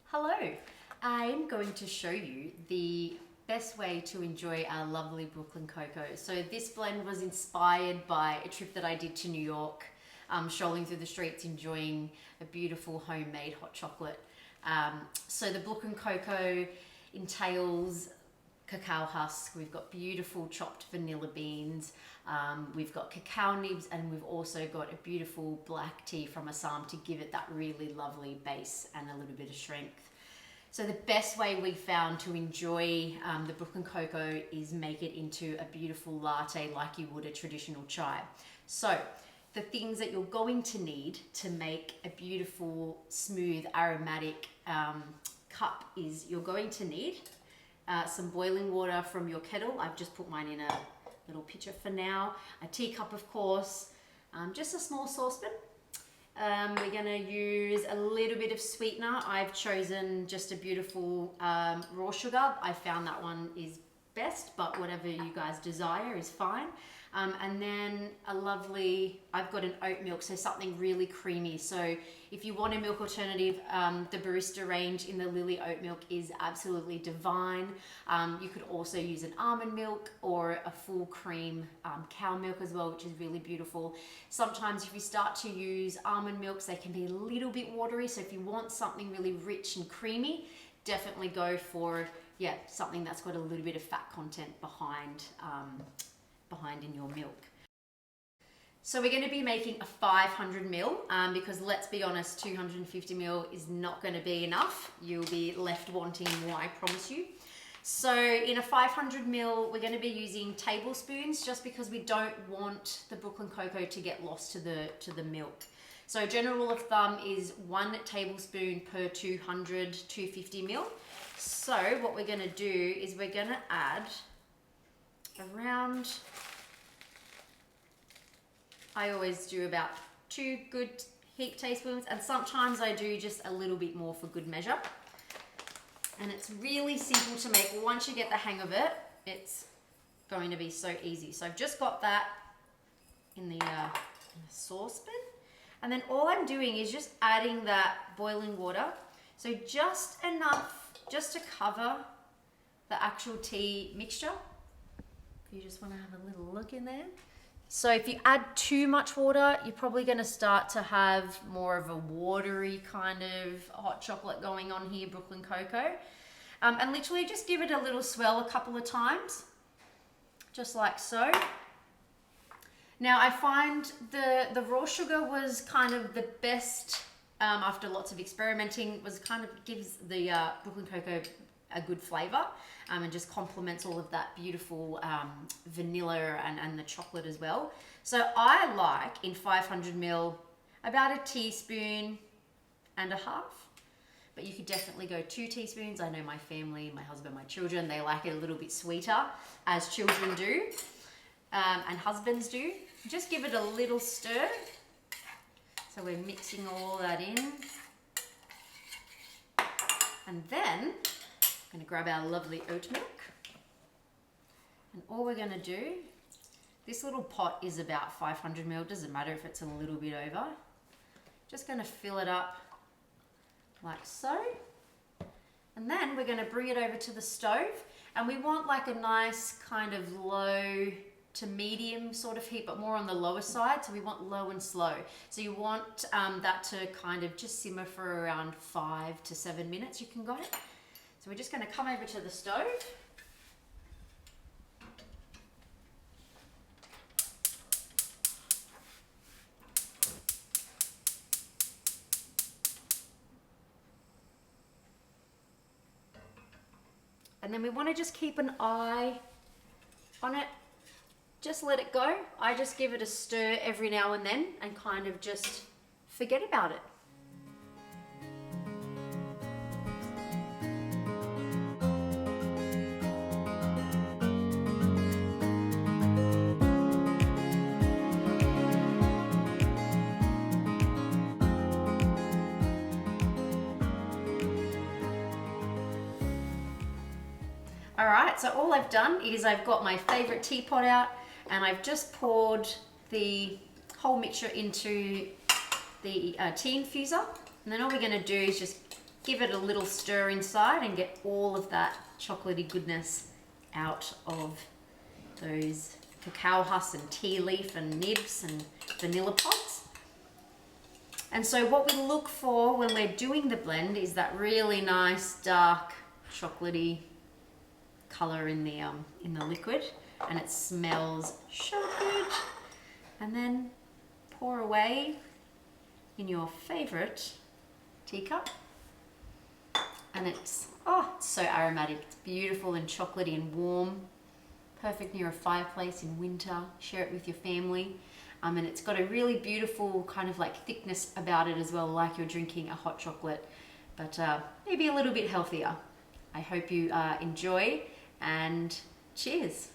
Hello, I'm going to show you the best way to enjoy our lovely Brooklyn cocoa. So this blend was inspired by a trip that I did to New York, strolling through the streets enjoying a beautiful homemade hot chocolate. So the Brooklyn cocoa entails cacao husk, we've got beautiful chopped vanilla beans, we've got cacao nibs, and we've also got a beautiful black tea from Assam to give it that really lovely base and a little bit of strength. So the best way we found to enjoy the Brooklyn cocoa is make it into a beautiful latte like you would a traditional chai. So the things that you're going to need to make a beautiful, smooth, aromatic cup is you're going to need some boiling water from your kettle. I've just put mine in a little pitcher for now. A teacup, of course, just a small saucepan. We're going to use a little bit of sweetener. I've chosen just a beautiful raw sugar. I found that one is best, but whatever you guys desire is fine. And then I've got an oat milk, so something really creamy. So if you want a milk alternative, the barista range in the Lily oat milk is absolutely divine. You could also use an almond milk or a full cream cow milk as well, which is really beautiful. Sometimes if you start to use almond milks, they can be a little bit watery. So if you want something really rich and creamy, definitely go for something that's got a little bit of fat content behind in your milk. So we're going to be making a 500 ml because let's be honest, 250 ml is not going to be enough. You'll be left wanting more, I promise you. So in a 500 ml, we're going to be using tablespoons just because we don't want the Brooklyn cocoa to get lost to the milk. So general rule of thumb is 1 tablespoon per 250 ml. So what we're going to do is we're going to add around, I always do about 2 good heaped teaspoons, and sometimes I do just a little bit more for good measure. And it's really simple to make. Once you get the hang of it, it's going to be so easy. So I've just got that in the saucepan. And then all I'm doing is just adding that boiling water. So just enough just to cover the actual tea mixture. You just want to have a little look in there. So if you add too much water, you're probably going to start to have more of a watery kind of hot chocolate going on here, Brooklyn cocoa. And literally just give it a little swell a couple of times, just like so. Now I find the raw sugar was kind of the best, after lots of experimenting, was kind of gives the Brooklyn cocoa a good flavor and just complements all of that beautiful vanilla and the chocolate as well. So I like in 500 ml about a teaspoon and a half, but you could definitely go 2 teaspoons. I know my family, my husband, my children, they like it a little bit sweeter, as children do and husbands do. Just give it a little stir. So we're mixing all that in, and then I'm going to grab our lovely oat milk, and all we're going to do, this little pot is about 500 ml, doesn't matter if it's a little bit over, just going to fill it up like so, and then we're going to bring it over to the stove, and we want like a nice kind of low to medium sort of heat, but more on the lower side, so we want low and slow. So you want that to kind of just simmer for around 5 to 7 minutes. You can go. So we're just going to come over to the stove. And then we want to just keep an eye on it. Just let it go. I just give it a stir every now and then and kind of just forget about it. All right, so all I've done is I've got my favorite teapot out and I've just poured the whole mixture into the tea infuser. And then all we're gonna do is just give it a little stir inside and get all of that chocolatey goodness out of those cacao husks and tea leaf and nibs and vanilla pods. And so what we look for when we're doing the blend is that really nice dark chocolatey color in the liquid, and it smells so good. And then pour away in your favorite teacup, and it's so aromatic. It's beautiful and chocolatey and warm, perfect near a fireplace in winter. Share it with your family. And it's got a really beautiful kind of like thickness about it as well, like you're drinking a hot chocolate, but maybe a little bit healthier. I hope you enjoy, and cheers.